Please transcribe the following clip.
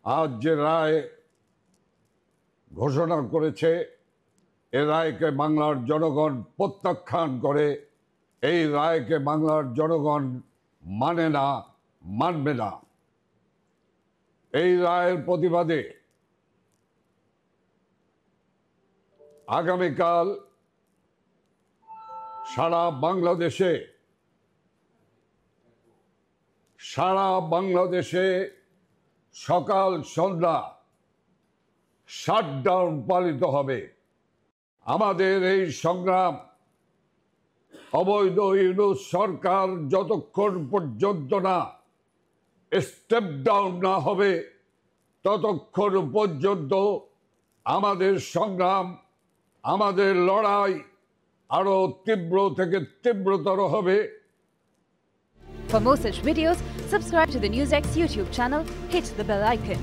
আজ যে রায় ঘোষণা করেছে, এ রায়কে বাংলার জনগণ প্রত্যাখ্যান করে। এই রায়কে বাংলার জনগণ মানে না, মানবে না। এই রায়ের প্রতিবাদে আগামীকাল সারা বাংলাদেশে সকাল সন্ধ্যা শাটডাউন পালিত হবে। আমাদের এই সংগ্রাম অবৈধ ইউনূস সরকার যতক্ষণ পর্যন্ত না স্টেপ ডাউন না হবে, ততক্ষণ পর্যন্ত আমাদের সংগ্রাম, আমাদের লড়াই আরো তীব্র থেকে তীব্রতর হবে। For more such videos, subscribe to the NewsX YouTube channel, hit the bell icon.